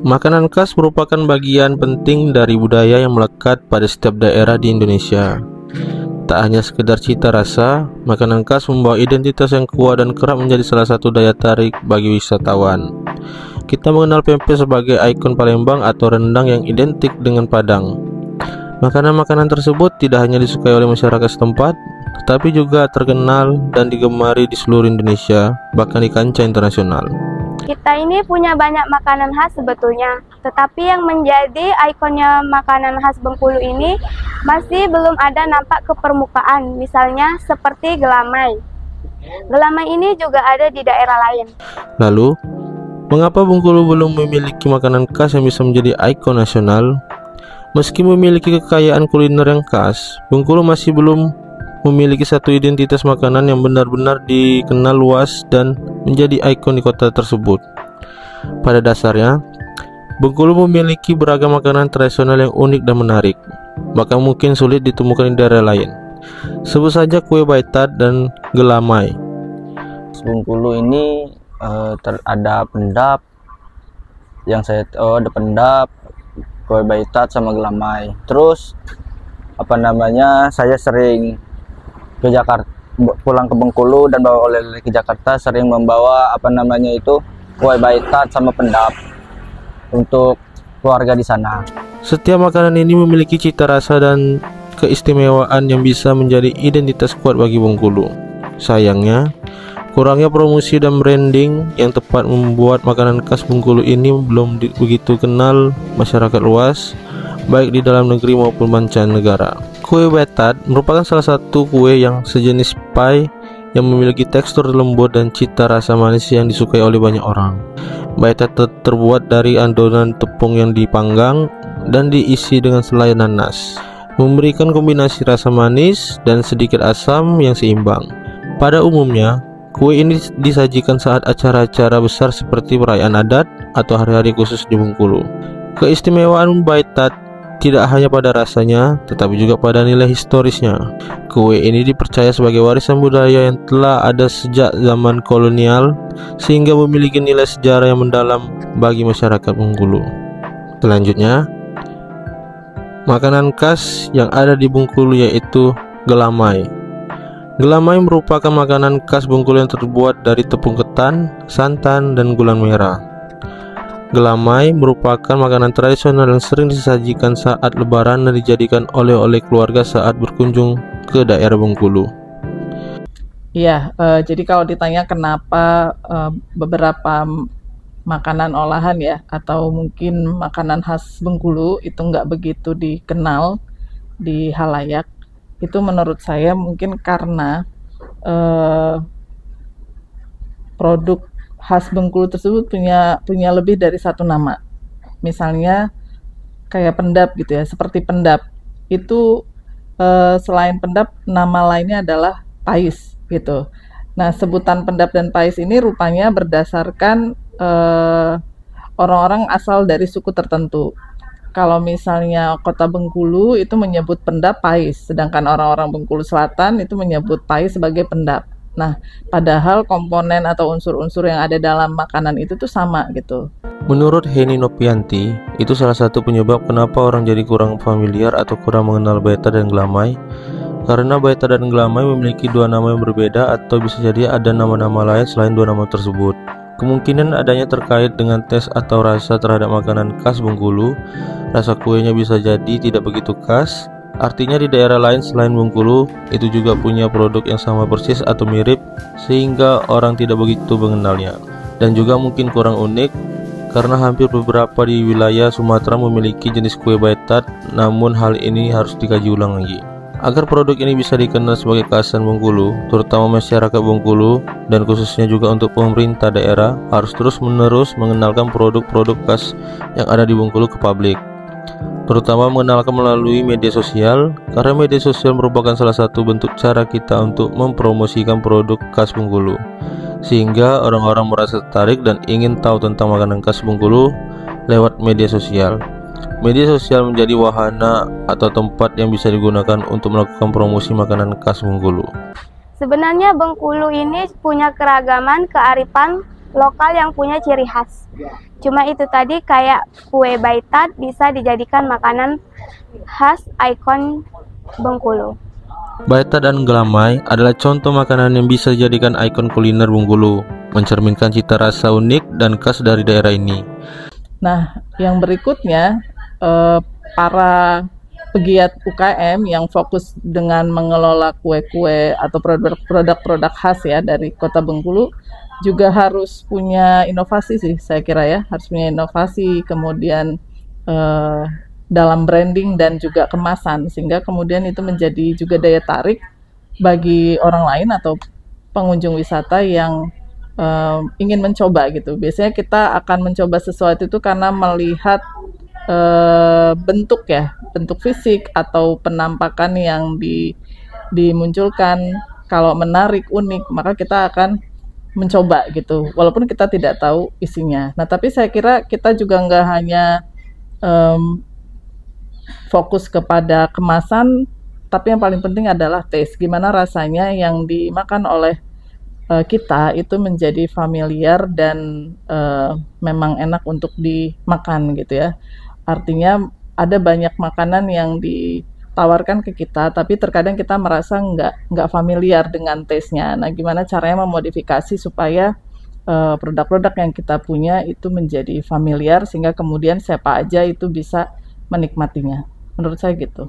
Makanan khas merupakan bagian penting dari budaya yang melekat pada setiap daerah di Indonesia. Tak hanya sekedar cita rasa, makanan khas membawa identitas yang kuat dan kerap menjadi salah satu daya tarik bagi wisatawan. Kita mengenal pempek sebagai ikon Palembang atau rendang yang identik dengan Padang. Makanan-makanan tersebut tidak hanya disukai oleh masyarakat setempat, tetapi juga terkenal dan digemari di seluruh Indonesia, bahkan di kancah internasional. Kita ini punya banyak makanan khas sebetulnya, tetapi yang menjadi ikonnya makanan khas Bengkulu ini masih belum ada nampak ke permukaan, misalnya seperti gelamai. Gelamai ini juga ada di daerah lain. Lalu, mengapa Bengkulu belum memiliki makanan khas yang bisa menjadi ikon nasional? Meski memiliki kekayaan kuliner yang khas, Bengkulu masih belum memiliki satu identitas makanan yang benar-benar dikenal luas dan menjadi ikon di kota tersebut. Pada dasarnya, Bengkulu memiliki beragam makanan tradisional yang unik dan menarik, bahkan mungkin sulit ditemukan di daerah lain. Sebut saja kue baitat dan gelamai. Bengkulu ini ada pendap, yang saya tahu ada pendap, kue baitat sama gelamai. Terus saya sering ke Jakarta, pulang ke Bengkulu dan bawa oleh-oleh ke Jakarta, sering membawa kue baitat sama pendap untuk keluarga di sana. Setiap makanan ini memiliki cita rasa dan keistimewaan yang bisa menjadi identitas kuat bagi Bengkulu. Sayangnya, kurangnya promosi dan branding yang tepat membuat makanan khas Bengkulu ini belum begitu kenal masyarakat luas, baik di dalam negeri maupun mancanegara. Kue baitat merupakan salah satu kue yang sejenis pie yang memiliki tekstur lembut dan cita rasa manis yang disukai oleh banyak orang. Baitat terbuat dari adonan tepung yang dipanggang dan diisi dengan selai nanas, memberikan kombinasi rasa manis dan sedikit asam yang seimbang. Pada umumnya, kue ini disajikan saat acara-acara besar seperti perayaan adat atau hari-hari khusus di Bengkulu. Keistimewaan baitat tidak hanya pada rasanya, tetapi juga pada nilai historisnya. Kue ini dipercaya sebagai warisan budaya yang telah ada sejak zaman kolonial, sehingga memiliki nilai sejarah yang mendalam bagi masyarakat Bengkulu. Selanjutnya, makanan khas yang ada di Bengkulu yaitu gelamai. Gelamai merupakan makanan khas Bengkulu yang terbuat dari tepung ketan, santan, dan gula merah. Gelamai merupakan makanan tradisional yang sering disajikan saat lebaran dan dijadikan oleh-oleh keluarga saat berkunjung ke daerah Bengkulu. Iya, jadi kalau ditanya kenapa beberapa makanan olahan ya, atau mungkin makanan khas Bengkulu itu nggak begitu dikenal di halayak, itu menurut saya mungkin karena produk khas Bengkulu tersebut punya lebih dari satu nama. Misalnya kayak pendap gitu ya, seperti pendap itu selain pendap nama lainnya adalah pais gitu. Nah, sebutan pendap dan pais ini rupanya berdasarkan orang-orang asal dari suku tertentu. Kalau misalnya kota Bengkulu itu menyebut pendap pais, sedangkan orang-orang Bengkulu Selatan itu menyebut pais sebagai pendap. Nah, padahal komponen atau unsur-unsur yang ada dalam makanan itu tuh sama gitu. Menurut Heni Nopianti, itu salah satu penyebab kenapa orang jadi kurang familiar atau kurang mengenal baitat dan gelamai. Karena baitat dan gelamai memiliki dua nama yang berbeda, atau bisa jadi ada nama-nama lain selain dua nama tersebut. Kemungkinan adanya terkait dengan tes atau rasa terhadap makanan khas Bengkulu. Rasa kuenya bisa jadi tidak begitu khas. Artinya di daerah lain selain Bengkulu itu juga punya produk yang sama persis atau mirip, sehingga orang tidak begitu mengenalnya. Dan juga mungkin kurang unik karena hampir beberapa di wilayah Sumatera memiliki jenis kue baitat, namun hal ini harus dikaji ulang lagi. Agar produk ini bisa dikenal sebagai khasan Bengkulu, terutama masyarakat Bengkulu dan khususnya juga untuk pemerintah daerah harus terus-menerus mengenalkan produk-produk khas yang ada di Bengkulu ke publik, terutama mengenalkan melalui media sosial, karena media sosial merupakan salah satu bentuk cara kita untuk mempromosikan produk khas Bengkulu, sehingga orang-orang merasa tertarik dan ingin tahu tentang makanan khas Bengkulu lewat media sosial. Media sosial menjadi wahana atau tempat yang bisa digunakan untuk melakukan promosi makanan khas Bengkulu. Sebenarnya Bengkulu ini punya keragaman kearifan lokal yang punya ciri khas. Cuma itu tadi kayak kue baitat bisa dijadikan makanan khas ikon Bengkulu. Baitat dan gelamai adalah contoh makanan yang bisa dijadikan ikon kuliner Bengkulu, mencerminkan cita rasa unik dan khas dari daerah ini. Nah, yang berikutnya, para pegiat UKM yang fokus dengan mengelola kue-kue atau produk-produk khas ya dari Kota Bengkulu juga harus punya inovasi sih, saya kira ya, harus punya inovasi, kemudian dalam branding dan juga kemasan, sehingga kemudian itu menjadi juga daya tarik bagi orang lain atau pengunjung wisata yang ingin mencoba gitu. Biasanya kita akan mencoba sesuatu itu karena melihat bentuk ya, bentuk fisik atau penampakan yang dimunculkan. Kalau menarik, unik, maka kita akan mencoba gitu, walaupun kita tidak tahu isinya. Nah, tapi saya kira kita juga nggak hanya fokus kepada kemasan, tapi yang paling penting adalah taste. Gimana rasanya yang dimakan oleh kita itu menjadi familiar dan memang enak untuk dimakan gitu ya. Artinya ada banyak makanan yang ditawarkan ke kita, tapi terkadang kita merasa nggak familiar dengan taste-nya. Nah, gimana caranya memodifikasi supaya produk-produk yang kita punya itu menjadi familiar, sehingga kemudian siapa aja itu bisa menikmatinya. Menurut saya gitu.